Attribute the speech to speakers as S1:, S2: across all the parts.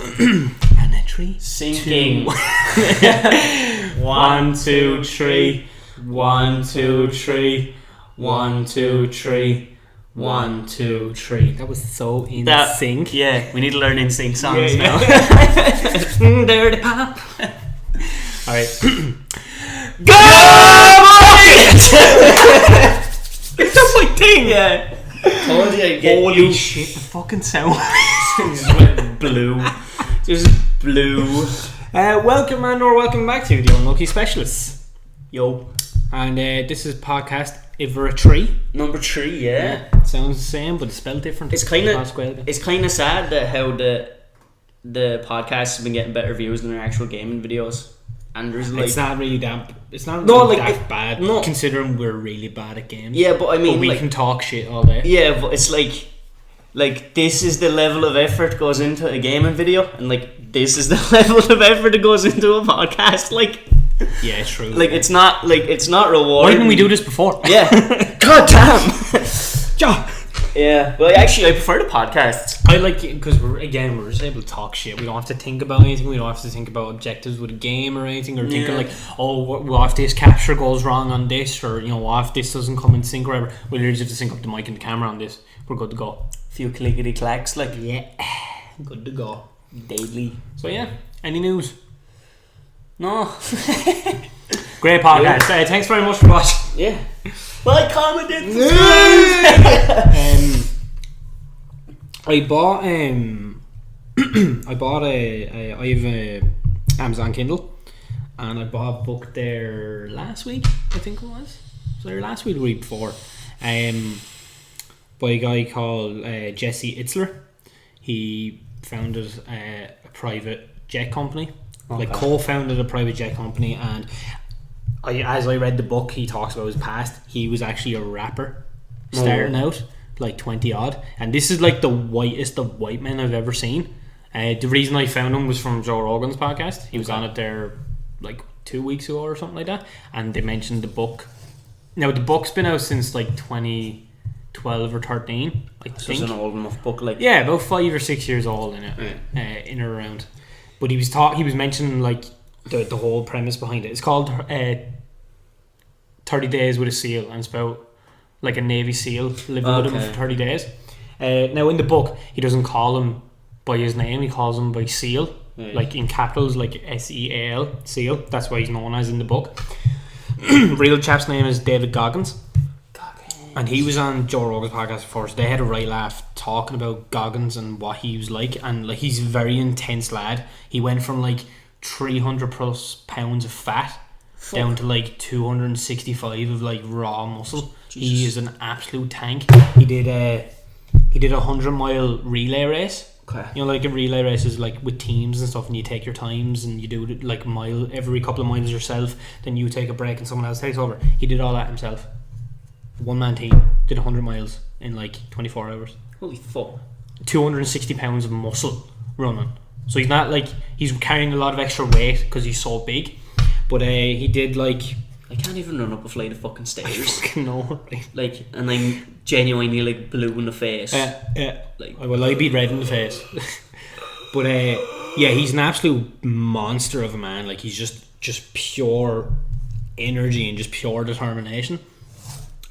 S1: And a tree.
S2: Sinking.
S1: 1, 2, 3. 1, 2, 3. 1, 2, 3. 1, 2, 3. That was so in sync.
S2: Yeah, we need to learn in sync songs now.
S1: Dirty pop. Alright.
S2: Go! That's my thing. Yeah. Told you I'd get
S1: Holy shit! The fucking sound.
S2: just went blue. Just blue.
S1: Welcome or welcome back to the Unlucky Specialists.
S2: Yo.
S1: And this is podcast Iver a Tree.
S2: Number 3, yeah.
S1: It sounds the same, but it's spelled different.
S2: It's kind of sad that how the podcast has been getting better views than their actual gaming videos. And there's like,
S1: it's not really that. It's not
S2: No,
S1: really
S2: like,
S1: that bad.
S2: no.
S1: Considering we're really bad at games.
S2: yeah, but I mean,
S1: But we
S2: like,
S1: can talk shit all day.
S2: yeah, but it's like this is the level of effort goes into a gaming video, and like this is the level of effort that goes into a podcast. Like,
S1: Yeah, true.
S2: like it's not rewarding.
S1: Why didn't we do this before?
S2: Yeah. God damn.
S1: Ja.
S2: Yeah, well, actually, I prefer the podcasts.
S1: I like it because we're just able to talk shit. We don't have to think about anything. We don't have to think about objectives with a game or anything, or thinking like, oh, what if this capture goes wrong on this, or what if this doesn't come in sync or whatever. We literally just have to sync up the mic and the camera on this. We're good to go.
S2: Few clickety clacks, like,
S1: Yeah, good to go.
S2: daily.
S1: So yeah, any news?
S2: No.
S1: Great podcast. Thanks very much for watching.
S2: Yeah. Like, comment, it.
S1: I bought I have a Amazon Kindle, and I bought a book there last week. I think it was. So last week or the week before. By a guy called Jesse Itzler. He founded a private jet company.
S2: Okay.
S1: Like co-founded a private jet company, and as I read the book, he talks about his past. He was actually a rapper starting out, like 20 odd, and this is like the whitest of white men I've ever seen. The reason I found him was from Joe Rogan's podcast. He was on it there like 2 weeks ago or something like that, and they mentioned the book. Now the book's been out since like 2012 or 13, I think.
S2: It's an old enough book, like.
S1: Yeah, about 5 or 6 years old in it, in or around. But he was mentioning like the whole premise behind it. It's called 30 Days with a Seal, and it's about like a Navy SEAL living with him for 30 days. Now in the book, he doesn't call him by his name; he calls him by SEAL, like in capitals, like SEAL, SEAL. That's why he's known as in the book. Real chap's name is David Goggins. And he was on Joe Rogan's podcast before, so they had a right laugh talking about Goggins and what he was like. And like, he's a very intense lad. He went from like 300 plus pounds of fat down to like 265 of like raw muscle. Jesus. He is an absolute tank. He did a 100-mile relay race.
S2: Okay.
S1: Like a relay race is like with teams and stuff, and you take your times and you do it like every couple of miles yourself. Then you take a break and someone else takes over. He did all that himself. One-man team, did 100 miles in like 24 hours.
S2: Holy fuck.
S1: 260 pounds of muscle running. So he's not like, he's carrying a lot of extra weight because he's so big. But he did like,
S2: I can't even run up a flight of fucking stairs.
S1: no, right?
S2: Like, and I'm genuinely like blue in the face.
S1: Like, well, I'd be red in the face. But yeah, he's an absolute monster of a man. Like, he's just pure energy and just pure determination.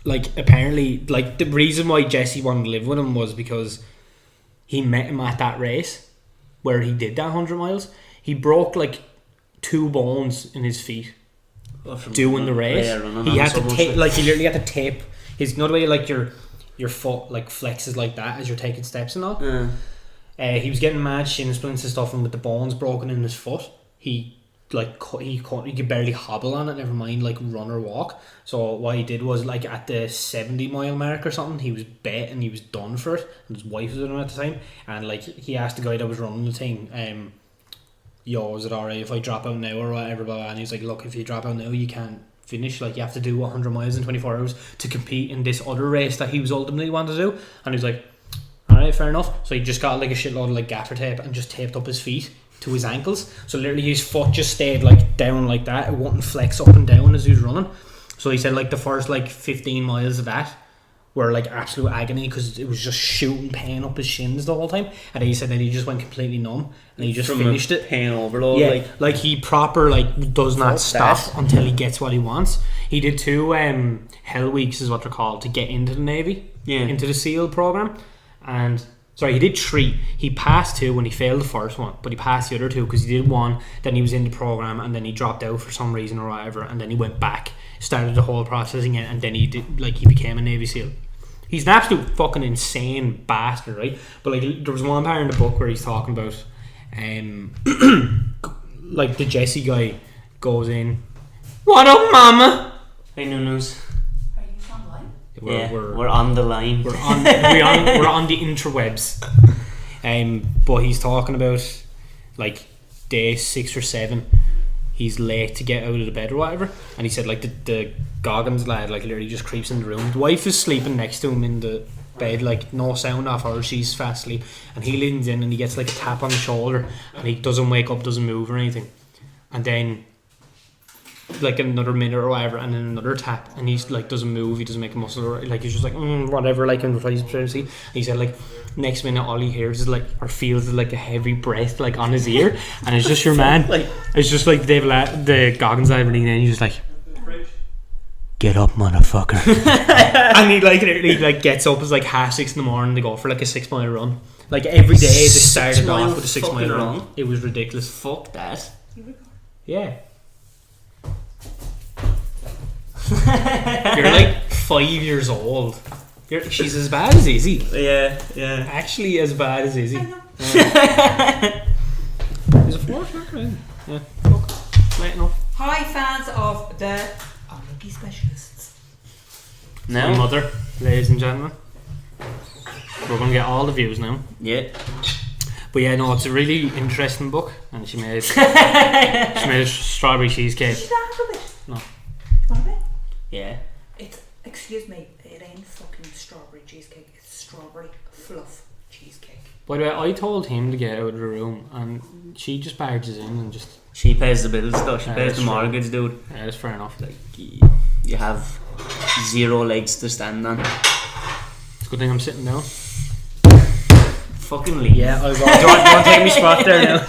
S1: Like, apparently, like, the reason why Jesse wanted to live with him was because he met him at that race where he did that 100 miles. He broke like 2 bones in his feet doing the race. He had to tape, like, he literally had to tape his, the way like your foot like flexes like that as you're taking steps and all. He was getting mad shin splints and stuff, and with the bones broken in his foot, he could barely hobble on it, never mind like run or walk. So what he did was, like, at the 70-mile mark or something, he was bet and he was done for it, and his wife was with him at the time, and like, he asked the guy that was running the thing, yo, is it alright if I drop out now or whatever, blah, blah. And he's like, look, if you drop out now you can't finish, like, you have to do 100 miles in 24 hours to compete in this other race that he was ultimately wanted to do. And he's like, alright, fair enough. So he just got like a shitload of like gaffer tape and just taped up his feet to his ankles, so literally his foot just stayed like down like that. It wouldn't flex up and down as he was running. So he said like the first like 15 miles of that were like absolute agony because it was just shooting pain up his shins the whole time. And then he said that he just went completely numb and he just finished it.
S2: Pain overload.
S1: Yeah, like he proper like does not stop until he gets what he wants. He did 2 Hell Weeks is what they're called to get into the Navy, into the SEAL program, and sorry, he did 3. He passed 2 when he failed the first one, but he passed the other 2 because he did 1. Then he was in the program and then he dropped out for some reason or whatever, and then he went back, started the whole process again, and then he became a Navy SEAL. He's an absolute fucking insane bastard, right? But like there was one part in the book where he's talking about like the Jesse guy goes in, "What up, mama?"
S2: Hey, Nunus.
S3: Are you online?
S2: We're on the line.
S1: We're on the interwebs. But he's talking about like day 6 or 7. He's late to get out of the bed or whatever, and he said like the Goggins lad like literally just creeps in the room. The wife is sleeping next to him in the bed, like no sound off her, she's fast asleep, and he leans in and he gets like a tap on the shoulder, and he doesn't wake up, doesn't move or anything, and then like another minute or whatever, and then another tap, and he's like doesn't move, he doesn't make a muscle, or like he's just like whatever, like in privacy. He said like next minute all he hears is like or feels like a heavy breath like on his ear, and it's just your man. Like it's just like the Goggins lad leaning in, he's just like, "Get up, motherfucker." And he like literally like gets up, it's like 6:30 in the morning to go for like a 6-mile run. Like every day they started off with a 6-mile run. It was ridiculous.
S2: Fuck that.
S1: Yeah. You're like 5 years old. She's as bad as Izzy.
S2: Yeah.
S1: Actually as bad as Izzy.
S3: I know.
S1: Is it 4 o'clock? Right? Yeah. Fuck. Late enough.
S3: Hi, fans of the Unlucky Specialists.
S1: My
S2: No.
S1: mother, ladies and gentlemen. We're going to get all the views now.
S2: Yeah.
S1: But yeah, no, it's a really interesting book, and she made a strawberry cheesecake.
S3: Should I have a bit?
S1: No.
S3: Do you want a bit?
S2: Yeah.
S3: It's, excuse me, it ain't fucking strawberry cheesecake. It's strawberry fluff cheesecake.
S1: By the way, I told him to get out of the room, and she just barges in and just.
S2: She pays the bills though. She
S1: Yeah,
S2: pays
S1: that's
S2: the
S1: true.
S2: mortgage, dude.
S1: Yeah, that's fair enough.
S2: Like you have 0 legs to stand on.
S1: It's a good thing I'm sitting down.
S2: Fucking leave.
S1: Yeah, I'll go. Do you want to take me spot there now?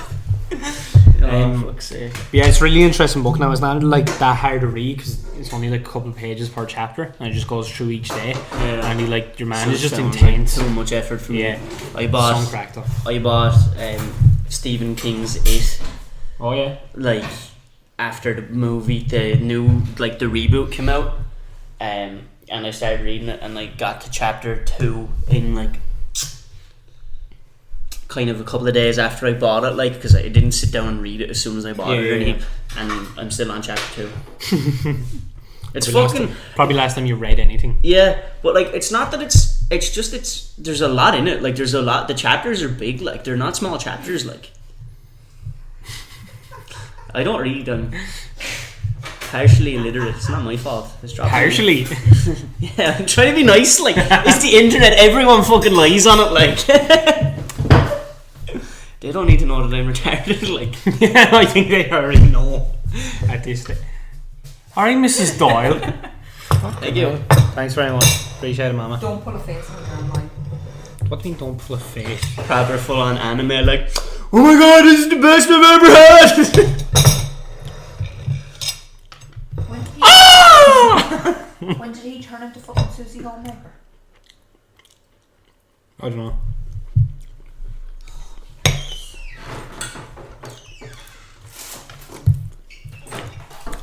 S2: Fuck's sake.
S1: Yeah, it's a really interesting book. Now it's not like that hard to read because it's only like a couple of pages per chapter, and it just goes through each day.
S2: Yeah.
S1: And he like your man
S2: So
S1: is just
S2: sounds
S1: intense.
S2: Like too much effort for me.
S1: Yeah,
S2: I
S1: some
S2: bought
S1: cracked up.
S2: Stephen King's It.
S1: Oh yeah.
S2: Like after the movie, the new like the reboot came out, and I started reading it, and like got to chapter 2 in like kind of a couple of days after I bought it, like because I didn't sit down and read it as soon as I bought it or anything, and I'm still on chapter 2. It's
S1: Probably last time you read anything.
S2: Yeah, but like it's not that it's just there's a lot in it. Like there's a lot. The chapters are big. Like they're not small chapters. Like I don't read. I'm partially illiterate. It's not my fault. It's dropped.
S1: Partially.
S2: Yeah, I'm trying to be nice. Like it's the internet. Everyone fucking lies on it. Like they don't need to know that I'm retarded. Like
S1: Yeah, I think they already know at this stage. Alright, Mrs. Doyle.
S2: thank you.
S1: Thanks very much. Appreciate it, Mama.
S3: Don't pull a face on the online.
S1: What do you mean don't pull a face?
S2: Proper full on anime. Like oh my god, this is the best I've ever had.
S3: When did he turn into fucking Susie Homemaker?
S1: I don't know.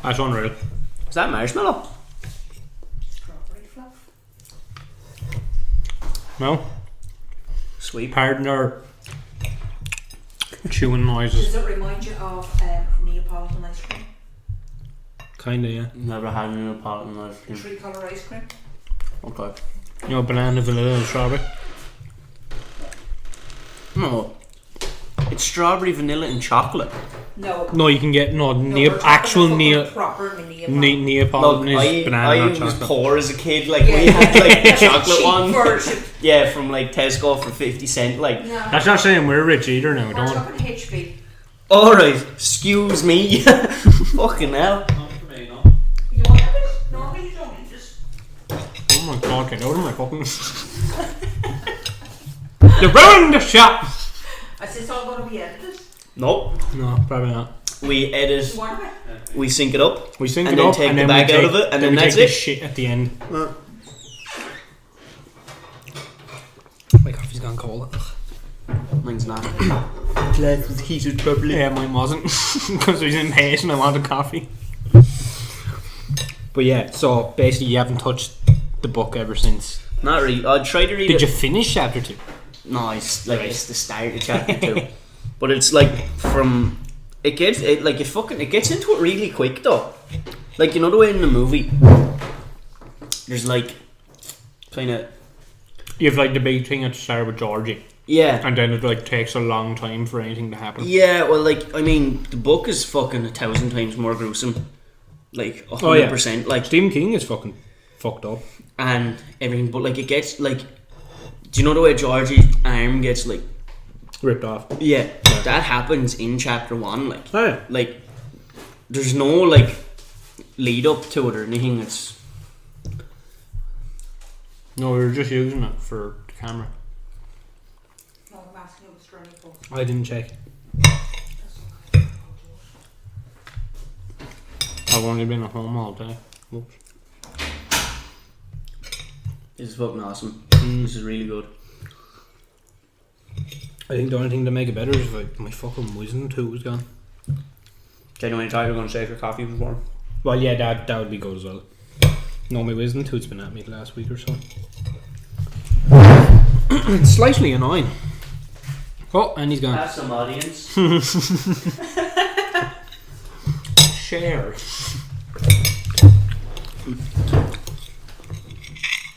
S1: That's unreal.
S2: Is that marshmallow?
S3: Strawberry fluff.
S1: No?
S2: Sweet.
S1: Pardon our chewing noises.
S3: Does it remind you of Neapolitan ice cream?
S1: Kinda, yeah.
S2: Never had an Neapolitan ice cream.
S3: 3-colour ice cream?
S2: Okay.
S1: You know, banana, vanilla, and strawberry.
S2: No. It's strawberry, vanilla, and chocolate.
S3: No.
S1: No, you can get
S3: No,
S1: actual
S3: proper Neapolitan.
S1: Neapolitan
S2: Look,
S1: is banana,
S2: I
S1: not
S2: was
S1: chocolate.
S2: poor as a kid. Like we had like the chocolate
S3: Cheap
S2: one.
S3: version.
S2: Yeah, from like Tesco for 50 cent. Like,
S3: No.
S1: That's not saying we're rich either now,
S3: We're
S1: don't.
S3: talking HB.
S2: alright, excuse me. Fucking hell.
S3: You want a bit? No, you don't. You just.
S1: Oh my god. get out of my fucking... You ruined the shot!
S3: Is this all going to be edited?
S2: Nope.
S1: No, probably not.
S2: We edit.
S3: One of it?
S2: We sync it up.
S1: We sync
S2: and
S1: it
S2: then
S1: up
S2: take
S1: and
S2: the
S1: then
S2: bag
S1: we
S2: out
S1: take,
S2: of it, and then
S1: we
S2: that's
S1: take
S2: it.
S1: the shit at the end. My coffee's gone cold.
S2: Mine's not. Glad it was heated properly.
S1: Yeah, mine wasn't because I was impatient. I wanted coffee. But yeah, so basically, you haven't touched the book ever since.
S2: Not really. I tried to read it.
S1: Did you finish chapter 2?
S2: No, it's like it's the start of chapter 2, but it's like from it gets it into it really quick though. Like you know the way in the movie, there's like kind of
S1: You have like the big thing at the start with Georgie.
S2: yeah,
S1: And then it like takes a long time for anything to happen.
S2: yeah. Well, like I mean, the book is fucking 1,000 times more gruesome, like 100%. Like
S1: Stephen King is fucking fucked up.
S2: and everything, but like it gets like, do you know the way Georgie's arm gets like
S1: Ripped off.
S2: yeah, that happens in chapter 1. Like
S1: Oh yeah.
S2: like there's no like lead up to it or anything. It's
S1: No, we were just using it for the camera.
S3: No, I'm asking you, was there any post?
S1: I didn't check. I've only been at home all day. Whoops.
S2: This is fucking awesome. This is really good.
S1: I think the only thing to make it better is like my fucking wisdom tooth was gone.
S2: Genuinely thought you were going to save your coffee before.
S1: Well, yeah, that would be good as well. No, my wisdom tooth's been at me the last week or so. It's slightly annoying. Oh, and he's gone.
S2: Have some audience.
S1: Share.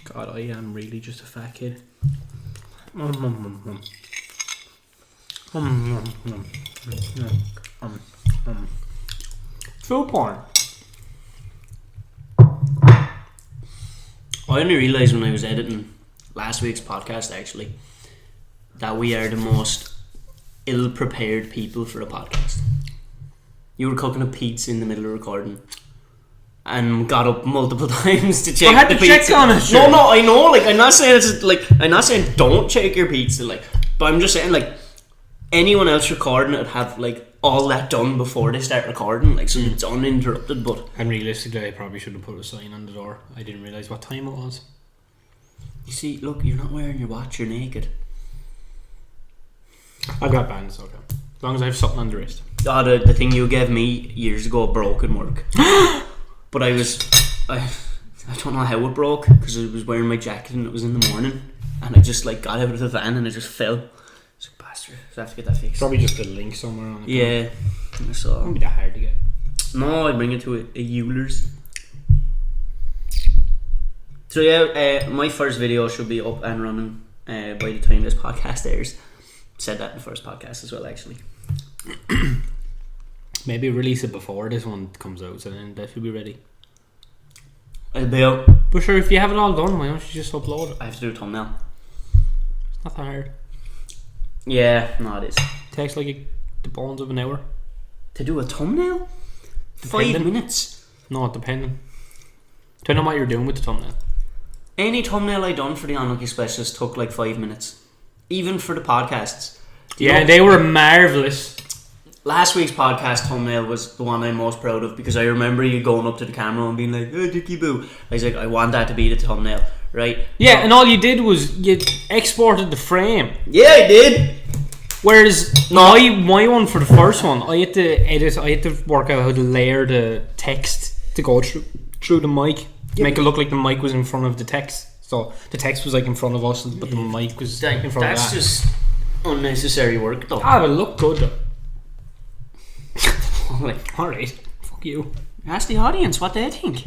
S1: God, I am really just a fat kid. Food porn.
S2: I only realised when I was editing last week's podcast actually that we are the most ill-prepared people for a podcast. You were cooking a pizza in the middle of recording and got up multiple times to check
S1: I had
S2: the
S1: to
S2: pizza.
S1: check on it, sure.
S2: No, I know. Like I'm not saying it's like I'm not saying don't check your pizza. Like, but I'm just saying like anyone else recording it would have like all that done before they start recording, like so it's uninterrupted. But
S1: And realistically, I probably should have put a sign on the door. I didn't realise what time it was.
S2: you see, look, you're not wearing your watch. You're naked.
S1: I've got bands, okay. As long as I have something on the wrist.
S2: Oh, the thing you gave me years ago broke in work. But I don't know how it broke because I was wearing my jacket and it was in the morning and I just like got out of the van and it just fell. It's like bastard. So I have to get that fixed.
S1: Probably just a link somewhere on it.
S2: Yeah.
S1: It
S2: So
S1: won't be that hard to get.
S2: no, I bring it to a Euler's. So yeah, my first video should be up and running by the time this podcast airs. Said that in the first podcast as well, actually.
S1: Maybe release it before this one comes out, so then that should be ready.
S2: It'll be out.
S1: But sure, if you have it all done, why don't you just upload it?
S2: I have to do a thumbnail.
S1: It's not that hard.
S2: Yeah, no, it is.
S1: It takes like the bones of an hour.
S2: To do a thumbnail? 5
S1: Depending.
S2: minutes.
S1: No, depending. Depending on what you're doing with the thumbnail.
S2: Any thumbnail I done for the Unlucky Specialist took like 5 minutes. Even for the podcasts.
S1: Yeah,
S2: know,
S1: they were marvellous.
S2: last week's podcast thumbnail was the one I'm most proud of because I remember you going up to the camera and being like, "Oh, Dickie Boo." I was like, I want that to be the thumbnail, right?
S1: Yeah, and all you did was you exported the frame.
S2: Yeah, I did.
S1: Whereas my one for the first one, I had to edit. I had to work out how to layer the text to go through the mic, make it look like the mic was in front of the text. So the text was like in front of us, but the mic was in front of that.
S2: That's just unnecessary work, though.
S1: But it looked good though.
S2: Like,
S1: Alright, fuck you.
S2: ask the audience what they think.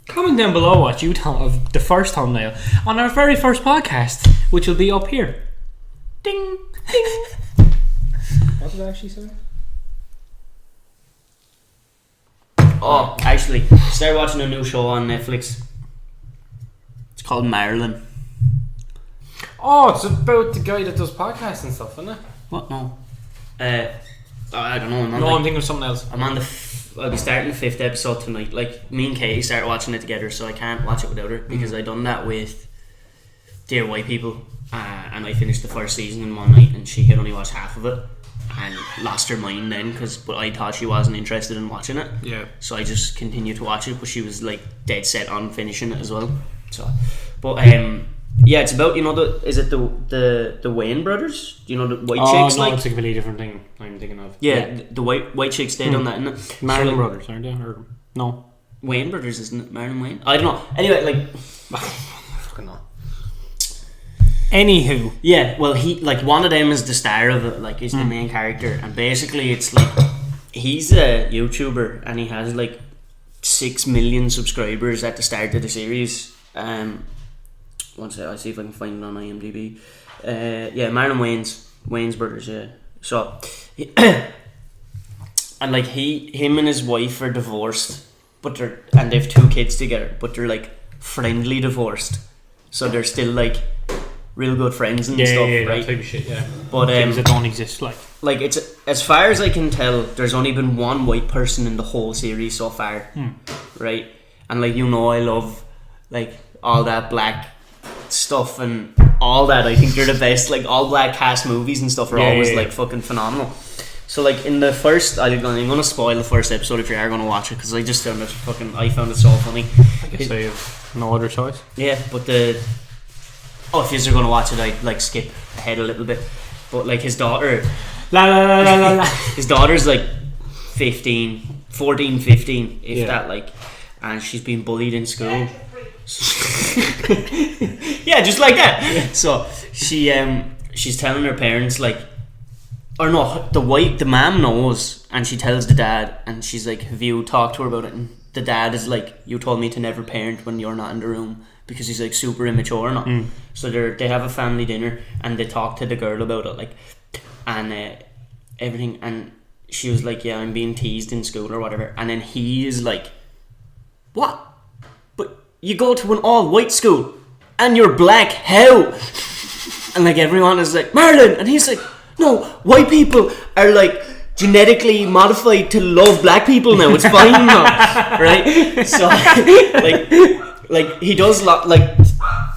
S1: Comment down below what you thought of the first thumbnail on our very first podcast, which will be up here. Ding, ding. What did I actually say?
S2: Oh, actually, started watching a new show on Netflix. It's called Marilyn.
S1: Oh, it's about the guy that does podcasts and stuff, isn't it?
S2: What? No. I don't know.
S1: I'm thinking of something else.
S2: I'm on the I'll be starting the 5th episode tonight. Like, me and Katie started watching it together, so I can't watch it without her because I done that with Dear White People, and I finished the first season in one night, and she had only watched half of it and lost her mind then, but I thought she wasn't interested in watching it.
S1: Yeah.
S2: So I just continued to watch it, but she was like dead set on finishing it as well. So, but yeah, it's about, is it the Wayne brothers? Do you know the white chicks?
S1: No, it's a completely different thing I'm thinking of.
S2: Yeah, the white chicks, they done that, isn't it?
S1: Marlon brothers, aren't they? Or no,
S2: Wayne brothers, isn't it? Marlon Wayne? I don't know. Anyway, like,
S1: fucking no. Anywho,
S2: yeah, well, he, like, one of them is the star of it, like, he's the main character, and basically it's like, he's a YouTuber, and he has like 6 million subscribers at the start of the series. One second, I'll see if I can find it on IMDb. Yeah, Marlon Wayne's brothers, yeah. So, and like him and his wife are divorced, and they have 2 kids together, but they're like friendly divorced, so they're still like real good friends and stuff, right?
S1: That type of shit, yeah.
S2: But
S1: things that don't exist,
S2: like it's, as far as I can tell, there's only been one white person in the whole series so far, right? And like, I love like all that black stuff and all that. I think they're the best. Like, all black cast movies and stuff are always like fucking phenomenal. So like, in the first, I'm gonna spoil the first episode if you are gonna watch it, because I just found it I found it so funny.
S1: I guess I have no other choice.
S2: Yeah, but if you're gonna watch it, I'd like skip ahead a little bit. But like, his daughter, his daughter's like 14, 15, if that, like, and she's been bullied in school. Yeah, just like that. So she's telling her parents, like, or no, the mom knows, and she tells the dad, and she's like, have you talked to her about it? And the dad is like, you told me to never parent when you're not in the room, because he's like super immature and all. So they have a family dinner, and they talk to the girl about it, like, and everything, and she was like, yeah, I'm being teased in school or whatever. And then he is like, what? But you go to an all-white school and you're black, how? And like, everyone is like, Marlon, and he's like, no, white people are like genetically modified to love black people now, it's fine now, right? So like he does like,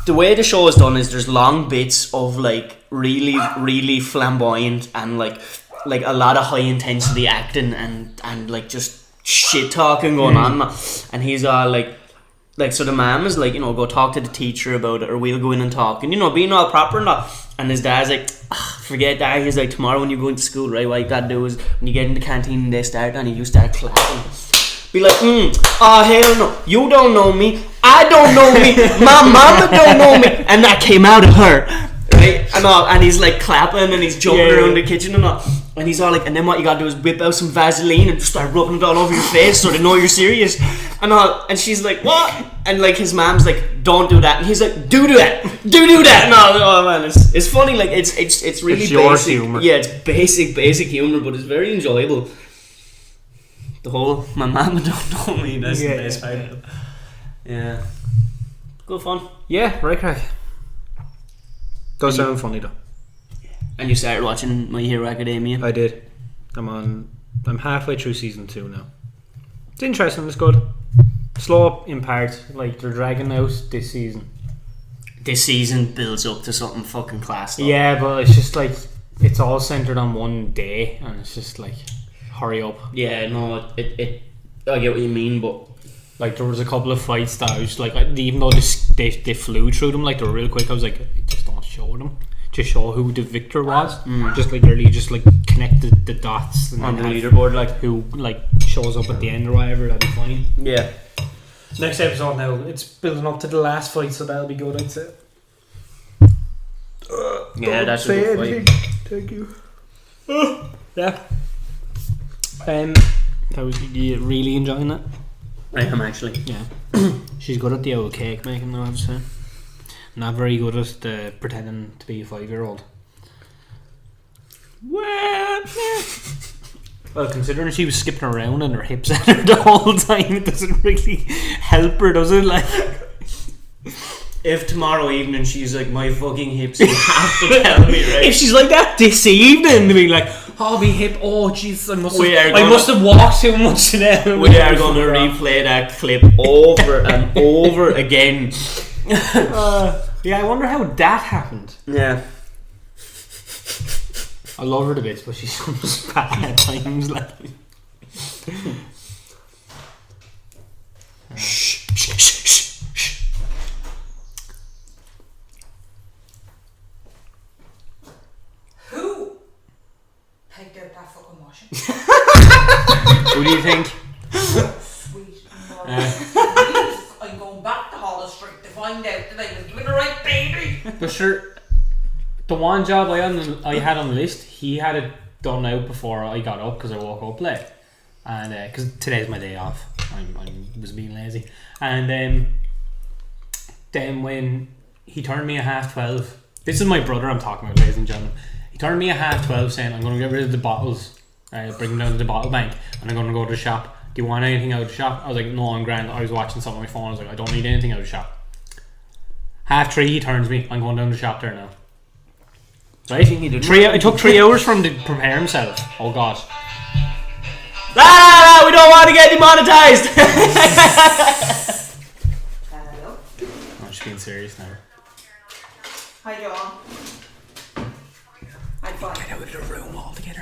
S2: the way the show is done is there's long bits of like really, really flamboyant and like a lot of high intensity acting and like just shit talking going on, and he's all like, so the mom is like, go talk to the teacher about it, or we'll go in and talk, and being all proper and all. And his dad's like, forget that. He's like, tomorrow when you go into school, right, what you gotta do is, when you get in the canteen and they start, and you start clapping, be like, oh hell no, you don't know me, I don't know me, my mama don't know me, and that came out of her, right? And he's like clapping, and he's jumping around the kitchen and all. And he's all like, and then what you gotta do is whip out some Vaseline and just start rubbing it all over your face so they know you're serious. And she's like, what? And like, his mom's like, don't do that. And he's like, do that. And oh man, it's funny. Like, it's really
S1: it's
S2: basic
S1: humor.
S2: Yeah, it's basic humor, but it's very enjoyable. The whole, my mama don't know me, that's the best part of it. Yeah. Good fun.
S1: Yeah, right crack. Does sound funny though.
S2: And you started watching My Hero Academia?
S1: I did. I'm halfway through season 2 now. It's interesting, it's good. Slow up in parts, like they're dragging out this season.
S2: This season builds up to something fucking class though.
S1: Yeah, but it's just like, it's all centered on one day, and it's just like, hurry up.
S2: Yeah, no, it I get what you mean, but
S1: like, there was a couple of fights that I was like, even though they flew through them, like, they were real quick, I was like, just don't show them. Just show who the victor was. Just like, literally just like connect the dots and
S2: on the leaderboard, like
S1: who like shows up at the end or whatever, that'd be fine.
S2: Yeah.
S1: Next episode now, it's building up to the last fight, so that'll be good, I'd say.
S2: Yeah, that's a good fight.
S1: Thank you. Yeah. That was, you really enjoying that?
S2: I am actually.
S1: Yeah. She's good at the old cake making though, I'd say. Not very good at the pretending to be a 5-year-old. Well, yeah. Well, considering she was skipping around and her hips at her the whole time, it doesn't really help her, does it? Like,
S2: if tomorrow evening she's like, my fucking hips, you have to tell me, right?
S1: If she's like that, this evening to be like, oh, be hip. Oh, Jesus, I must have walked too much today.
S2: We are going to replay that clip over and over again.
S1: Yeah, I wonder how that happened.
S2: Yeah.
S1: I love her to bits, but she's so bad at times. Like, shh.
S3: Who pegged out that fucking washing?
S1: Who do you think?
S3: Sweet Lord. I'm going back to Hollis Street to find out that I was doing the right baby.
S1: But sure, the one job I had on the list, he had it done out before I got up because I woke up late, and because today's my day off, I was being lazy, and then when he turned me at 12:30, this is my brother I'm talking about, ladies and gentlemen. He turned me at 12:30 saying, I'm going to get rid of the bottles, bring them down to the bottle bank, and I'm going to go to the shop. Do you want anything out of the shop? I was like, no, I'm grand. I was watching something on my phone. I was like, I don't need anything out of the shop. 3:30 he turns me, I'm going down to the shop there now. Right? It took 3 hours for him to prepare himself. Oh god.
S2: We don't want to get demonetized.
S3: Hello.
S1: Oh, she's being serious now.
S3: How you on? I'm fine.
S1: Get out of the room altogether.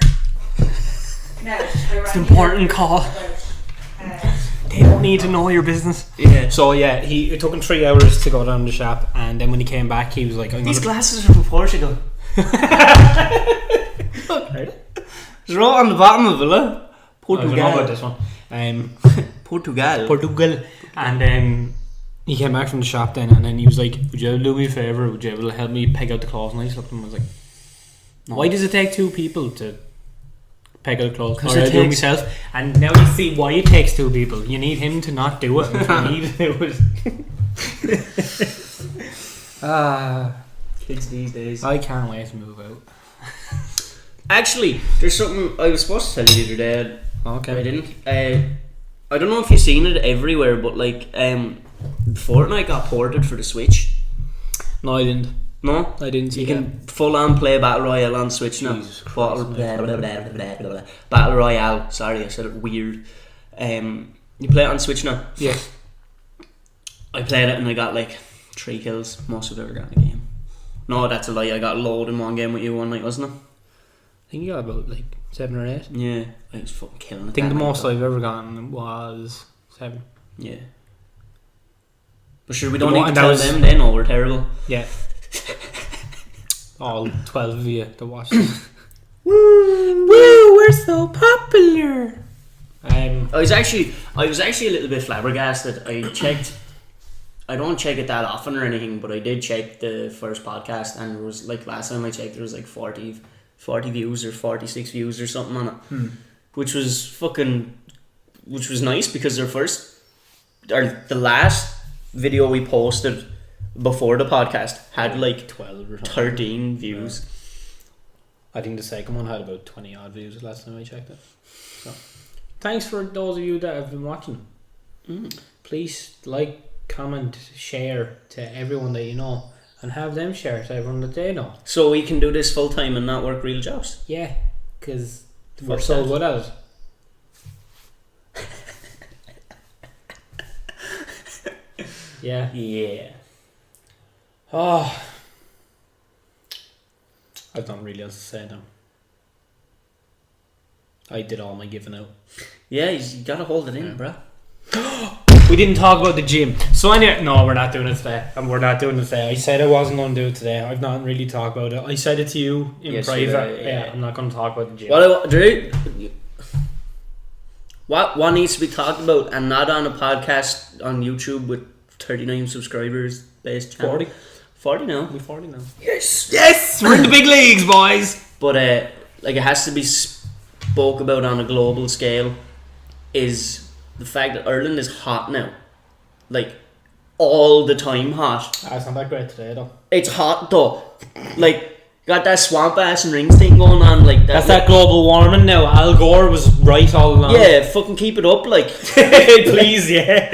S3: No,
S1: It's an important call. They don't need to know your business.
S2: Yeah.
S1: So yeah, it took him 3 hours to go down to the shop, and then when he came back, he was like,
S2: These glasses are from Portugal.
S1: Okay.
S2: It's right on the bottom of it, look.
S1: I don't know about this one. Portugal. And he came back from the shop then, and then he was like, would you do me a favour? Would you able to help me peg out the clothes? And I looked at him and was like, no. Why does it take 2 people to peg out clothes? Because I do it myself. And now you see why it takes 2 people. You need him to not do it, and for me to do it.
S2: Kids these days.
S1: I can't wait to move out.
S2: Actually, there's something I was supposed to tell you the other day.
S1: Okay.
S2: I didn't. I don't know if you've seen it everywhere, but like, Fortnite got ported for the Switch.
S1: No, I didn't.
S2: No,
S1: I didn't see
S2: you can full on play Battle Royale on Switch now. Battle Royale. Sorry, I said it weird. You play it on Switch now.
S1: Yes.
S2: I played it and I got like 3 kills, most I've ever got in a game. No, that's a lie. I got a load in one game with you one night, wasn't it?
S1: I think you got about like 7 or 8.
S2: Yeah, I was fucking killing it.
S1: I think the most I've ever gotten was 7.
S2: Yeah. But sure, we don't need to tell them. They know we're terrible.
S1: Yeah. All 12 of you that watched it.
S2: Woo!
S1: We're so popular.
S2: I was actually a little bit flabbergasted. I checked. I don't check it that often or anything, but I did check the first podcast, and there was like last time I checked, there was like 40 views or 46 views or something on it, which was nice because the last video we posted before the podcast had like
S1: 12 or
S2: 13 views.
S1: Yeah. I think the second one had about 20 odd views last time I checked it. So, thanks for those of you that have been watching. Please like, comment, share to everyone that you know, and have them share to everyone that they know.
S2: So we can do this full time and not work real jobs.
S1: Yeah, because we're so good at it. Yeah.
S2: Yeah.
S1: Oh, I've not really else to say now. I did all my giving out.
S2: Yeah, you gotta hold it in, bro.
S1: We didn't talk about the gym. So anyway, no, we're not doing it today. I said I wasn't going to do it today. I've not really talked about it. I said it to you in private. Yeah, I'm not going to talk about the gym.
S2: What needs to be talked about and not on a podcast on YouTube with 39 subscribers based channel? 40 now.
S1: We're 40 now.
S2: Yes,
S1: we're in the big leagues, boys.
S2: But like, it has to be spoke about on a global scale. Is the fact that Ireland is hot now, like all the time hot.
S1: It's not that great today though.
S2: It's hot though, like got that swamp ass and rings thing going on, like
S1: that's that global warming now. Al Gore was right all along.
S2: Yeah, fucking keep it up, like
S1: please, yeah.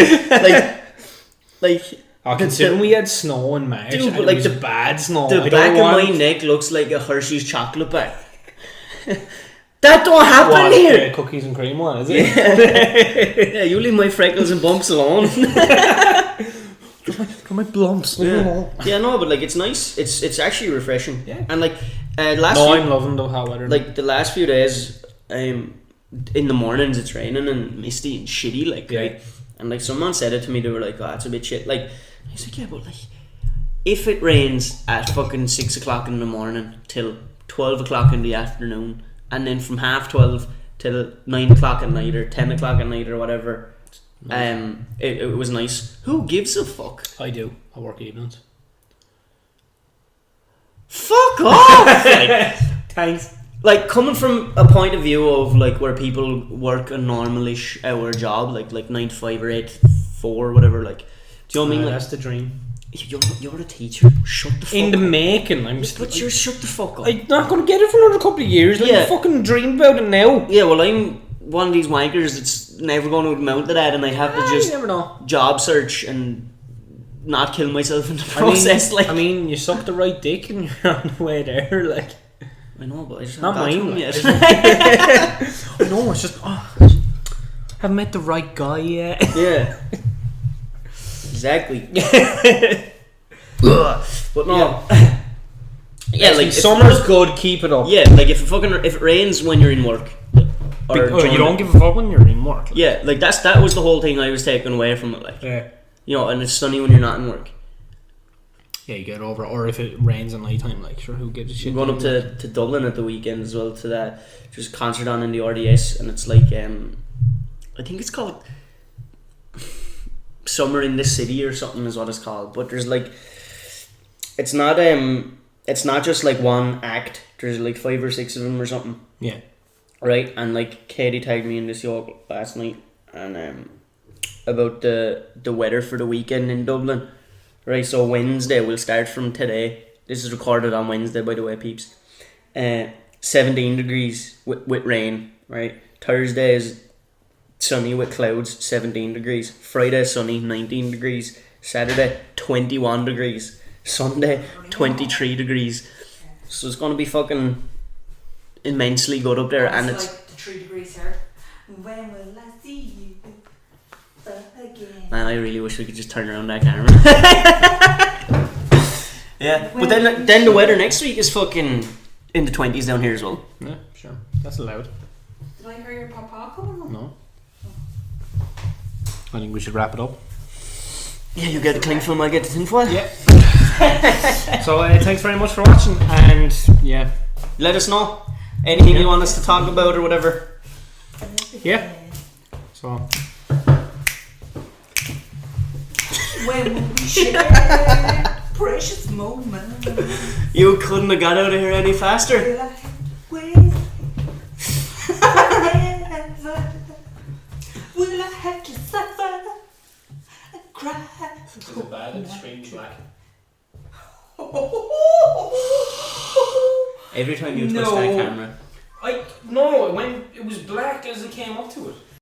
S2: like
S1: Considering we had snow in March,
S2: Dude,
S1: and
S2: but
S1: it
S2: like
S1: was bad snow.
S2: The
S1: I
S2: back
S1: don't
S2: of
S1: want
S2: my neck looks like a Hershey's chocolate bar. That don't happen
S1: what,
S2: here.
S1: cookies and cream one, is it?
S2: Yeah, you leave my freckles and bumps alone.
S1: Got my blumps.
S2: Yeah, no, but like it's nice. It's actually refreshing.
S1: Yeah.
S2: And like last
S1: No,
S2: few,
S1: I'm loving the hot weather.
S2: like the last few days, in the mornings it's raining and misty and shitty, like
S1: Yeah.
S2: right. And like someone said it to me, they were like, "Oh, it's a bit shit." Like I was like, "Yeah, but like, if it rains at fucking 6 o'clock in the morning till 12 o'clock in the afternoon, and then from 12:30 till 9 o'clock at night or 10 o'clock at night or whatever."
S1: Nice.
S2: It was nice. Who gives a fuck?
S1: I do. I work evenings.
S2: Fuck off! Like,
S1: Thanks.
S2: like coming from a point of view of like where people work a normalish hour job, like 9 to 5 or 8 to 4 whatever. Like, do you know what I mean? Like,
S1: That's the dream.
S2: you're a teacher. Shut the fuck
S1: In the
S2: up.
S1: making, I'm
S2: But you're shut the fuck up.
S1: I'm not going to get it for another couple of years. Like,
S2: Yeah.
S1: fucking dream about it now.
S2: Yeah, well, I'm one of these wankers that's never going to amount to that, and I have to
S1: You
S2: just
S1: never know.
S2: job search and not kill myself in the process.
S1: You suck the right dick and you're on the way there. Like,
S2: I know, but I just
S1: not
S2: haven't got
S1: mine.
S2: to
S1: Like,
S2: yet.
S1: I know, it's just haven't met the right guy yet.
S2: Yeah. Exactly. But no. Yeah, like if-
S1: summer's good. Keep it up.
S2: Yeah, like if it rains when you're in work, or
S1: You don't give a fuck when you're in work. Like.
S2: Yeah, like that was the whole thing I was taking away from it. Like,
S1: Yeah.
S2: you know, and it's sunny when you're not in work.
S1: Yeah, you get over it. Or if it rains at night time, like, sure, who gives a shit?
S2: I'm going up to Dublin at the weekend as well to that just concert on in the RDS, and it's like I think it's called Summer in the City or something is what it's called. But there's like it's not just like one act. There's like 5 or 6 of them or something.
S1: Yeah.
S2: Right, and like Katie tagged me in this yoke last night, and about the weather for the weekend in Dublin. Right, so Wednesday we'll start from today. This is recorded on Wednesday, by the way, peeps. 17 degrees with rain. Right, Thursday is sunny with clouds, 17 degrees. Friday sunny, 19 degrees. Saturday 21 degrees. Sunday 23 degrees. So it's gonna be fucking immensely good up there, and it's
S3: like the 3 degrees here. When will I see you again?
S2: man, I really wish we could just turn around that camera. Yeah, but then the weather next week is fucking in the 20s down here as well.
S1: Yeah, sure. That's allowed.
S3: Did I hear your papa coming on?
S1: No. I think we should wrap it up.
S2: Yeah, you get the cling film, I get the tinfoil.
S1: Yeah. So thanks very much for watching, and yeah,
S2: Let us know anything you want us to talk about or whatever.
S1: yeah. So
S3: When will we share precious moments?
S2: You couldn't have got out of here any faster.
S3: Will I wait forever? Will I have to suffer and cry?
S1: is it bad? It's screaming black.
S2: Every time you twist
S1: No.
S2: that camera.
S1: No, when it was black as it came up to it.